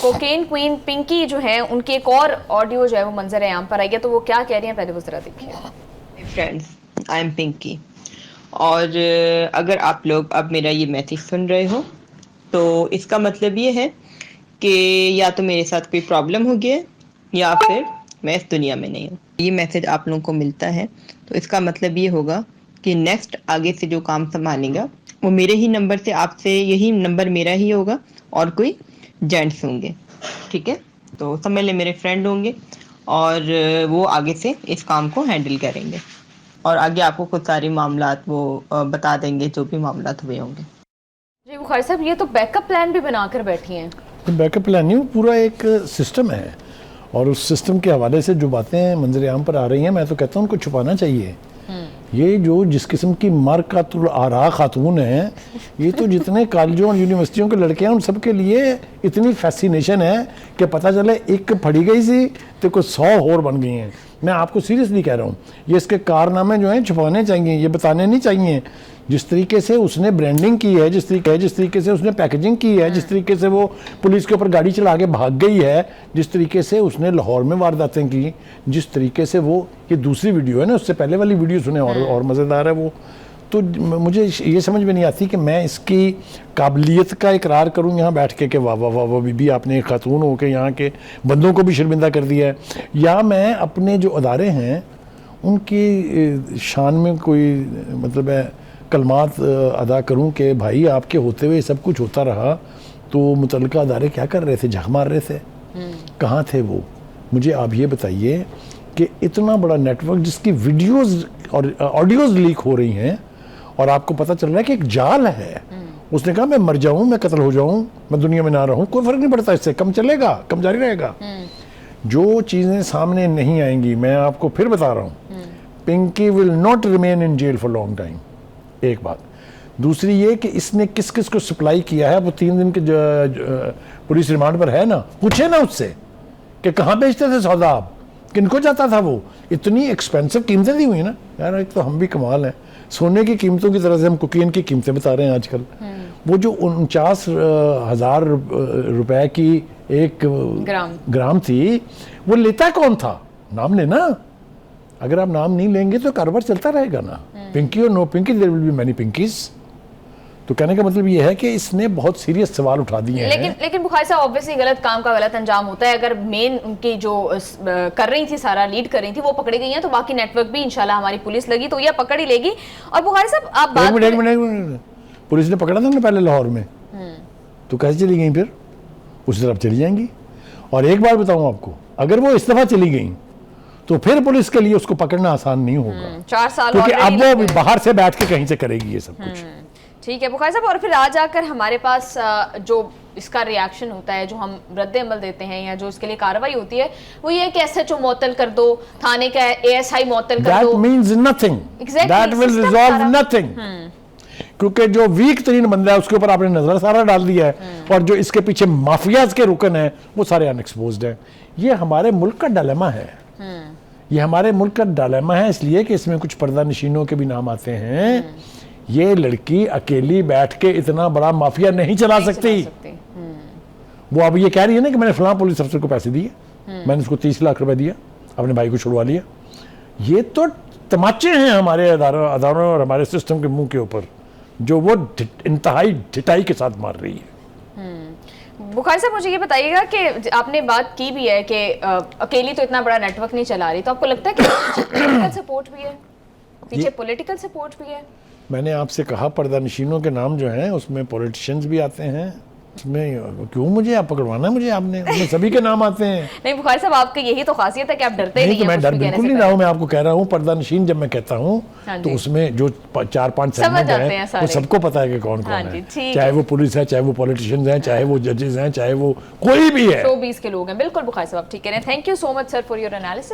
Cocaine queen Pinky जो है उनकी एक और ऑडियो जो है वो मंजर आम पर आई है, तो वो क्या कह रही हैं पहले वो जरा देखिए। Friends, I am Pinky. और अगर आप लोग अब मेरा ये मैसेज सुन रहे हो तो इसका मतलब ये है कि या तो मेरे साथ कोई प्रॉब्लम हो गया है या फिर मैं इस दुनिया में नहीं हूँ। ये मैसेज आप लोगों को मिलता है तो इसका मतलब ये होगा कि नेक्स्ट आगे से जो काम संभालेगा वो मेरे ही नंबर से, आपसे यही नंबर मेरा ही होगा और कोई जेंट्स होंगे, ठीक है। तो सब मेरे मेरे फ्रेंड होंगे और वो आगे से इस काम को हैंडल करेंगे और आगे आपको कुछ सारे मामलात वो बता देंगे, जो भी मामलात हुए होंगे। जी बुखारी साहब, ये तो बैकअप प्लान भी बनाकर बैठी हैं। बैकअप प्लान नहीं, पूरा एक सिस्टम है और उस सिस्टम के हवाले से जो बातें मंजर आम पर आ रही हैं, मैं तो कहता हूँ उनको छुपाना चाहिए। ये जो जिस किस्म की मरकतुल आरा खातून है, ये तो जितने कॉलेजों और यूनिवर्सिटियों के लड़के हैं उन सब के लिए इतनी फैसिनेशन है कि पता चले एक फड़ी गई सी तो कुछ 100 और बन गई हैं। मैं आपको सीरियसली कह रहा हूँ, ये इसके कारनामे जो हैं छुपाने चाहिए, ये बताने नहीं चाहिए। जिस तरीके से उसने ब्रांडिंग की है, जिस तरीके से उसने पैकेजिंग की है, जिस तरीके से वो पुलिस के ऊपर गाड़ी चला के भाग गई है, जिस तरीके से उसने लाहौर में वारदातें की, जिस तरीके से वो, ये दूसरी वीडियो है ना, उससे पहले वाली वीडियो सुने और मज़ेदार है वो। तो मुझे ये समझ में नहीं आती कि मैं इसकी काबिलियत का इकरार करूं यहाँ बैठ के कि वाह वाह वाह वाह बीबी आपने एक खातून हो के यहाँ के बंदों को भी शर्मिंदा कर दिया है, या मैं अपने जो अदारे हैं उनकी शान में कोई मतलब है कलमात अदा करूं कि भाई आपके होते हुए सब कुछ होता रहा तो मुतल्लिका अदारे क्या कर रहे थे, झक मार रहे थे, कहाँ थे वो? मुझे आप ये बताइए कि इतना बड़ा नेटवर्क जिसकी वीडियोस और ऑडियोज़ लीक हो रही हैं और आपको पता चल रहा है कि एक जाल है। उसने कहा मैं मर जाऊं, मैं कत्ल हो जाऊं, मैं दुनिया में ना रहूं, कोई फ़र्क नहीं पड़ता, इससे कम चलेगा, कम जारी रहेगा। जो चीज़ें सामने नहीं आएंगी, मैं आपको फिर बता रहा हूँ, Pinky will not remain in jail for long time, एक बात। दूसरी ये कि इसने किस किस को सप्लाई किया है, वो 3 दिन के पुलिस रिमांड पर है ना, पूछे ना उससे कि कहाँ बेचते थे सौदा आप, किनको जाता था वो। इतनी एक्सपेंसिव कीमतें दी हुई ना यार, एक तो हम भी कमाल हैं, सोने की कीमतों की तरह से हम कोकीन की कीमतें बता रहे हैं आजकल। वो जो 49,000 रुपए की एक ग्राम थी, वो लेता कौन था? नाम लेना, अगर आप नाम नहीं लेंगे तो कारोबार चलता रहेगा ना। पिंकी और no Pinky, there will be many Pinkys. तो कहने का मतलब ये है कि इसने बहुत सीरियस सवाल उठा दिए हैं। लेकिन बुखारी साहब, ऑब्वियसली गलत काम का गलत अंजाम होता है। अगर मेन उनकी जो कर रही थी, सारा लीड कर रही थी, वो पकड़ी गई हैं तो बाकी नेटवर्क भी इंशाल्लाह हमारी पुलिस लगी तो ये पकड़ ही लेगी। और बुखारी साहब आप बात एक मिनट, पुलिस ने पकड़ा था ना पहले लाहौर में, तो कैसे चली गई फिर? उस तरफ चली जाएंगी। और एक बार बताऊं आपको, अगर वो इस दफा चली गई तो फिर पुलिस के लिए उसको पकड़ना आसान नहीं होगा, 4 साल, क्योंकि अब वो बाहर से बैठ के कहीं से करेगी ये सब कुछ। ठीक है बुखारी साहब, और फिर आ जाकर हमारे पास जो इसका रिएक्शन होता है, जो हम रद्द अमल देते हैं या जो इसके लिए कार्रवाई होती है, वो ये कि SHO मुअत्तल कर दो, थाने का ASI मुअत्तल कर दो। That means nothing. Exactly. That will resolve nothing. क्योंकि जो वीक तरीन बंदा है उसके ऊपर आपने नजर सारा डाल दिया है और जो इसके पीछे माफियाज के रुकन है वो सारे अनएक्सपोज्ड हैं। ये हमारे मुल्क का डायलेमा है, ये हमारे मुल्क का डायलेमा है, इसलिए कि इसमें कुछ पर्दा नशीनों के भी नाम आते हैं। ये लड़की अकेली बैठ के इतना बड़ा माफिया नहीं चला सकती। वो अब ये कह रही है ना कि मैंने फलां पुलिस अफसर को पैसे दिए, मैंने उसको 30 लाख रुपए दिया, अपने भाई को छुड़वा लिया। ये तो तमाचे हैं हमारे अदारों और हमारे सिस्टम के मुंह के ऊपर, जो वो इंतहाई ढिठाई के साथ मार रही है। बुखारी साहब, मुझे ये बताइएगा कि आपने बात की भी है कि अकेली तो इतना बड़ा नेटवर्क नहीं चला रही, तो आपको लगता है कि पॉलिटिकल सपोर्ट भी है पीछे, पॉलिटिकल सपोर्ट भी है? मैंने आपसे कहा पर्दा नशीनों के नाम जो हैं उसमें पॉलिटिशियंस भी आते हैं। इसमें क्यों मुझे आप पकड़वाना है? मुझे आपने उसमें सभी के नाम आते हैं। नहीं बुखारी साहब, आपकी यही तो खासियत है कि आप डरते नहीं हैं। तो मैं डर बिल्कुल नहीं रहा हूँ, मैं आपको कह रहा हूँ पर्दा नशीन जब मैं कहता हूँ तो उसमें जो 4-5 सेगमेंट हैं वो सबको पता है कि कौन कौन है, चाहे वो पुलिस है, चाहे वो पॉलिटिशियंस हैं, चाहे वो जजेस हैं, चाहे वो कोई भी है, शोबीज के लोग हैं। बिल्कुल बुखारी साहब, ठीक है। Thank you so much sir for your analysis.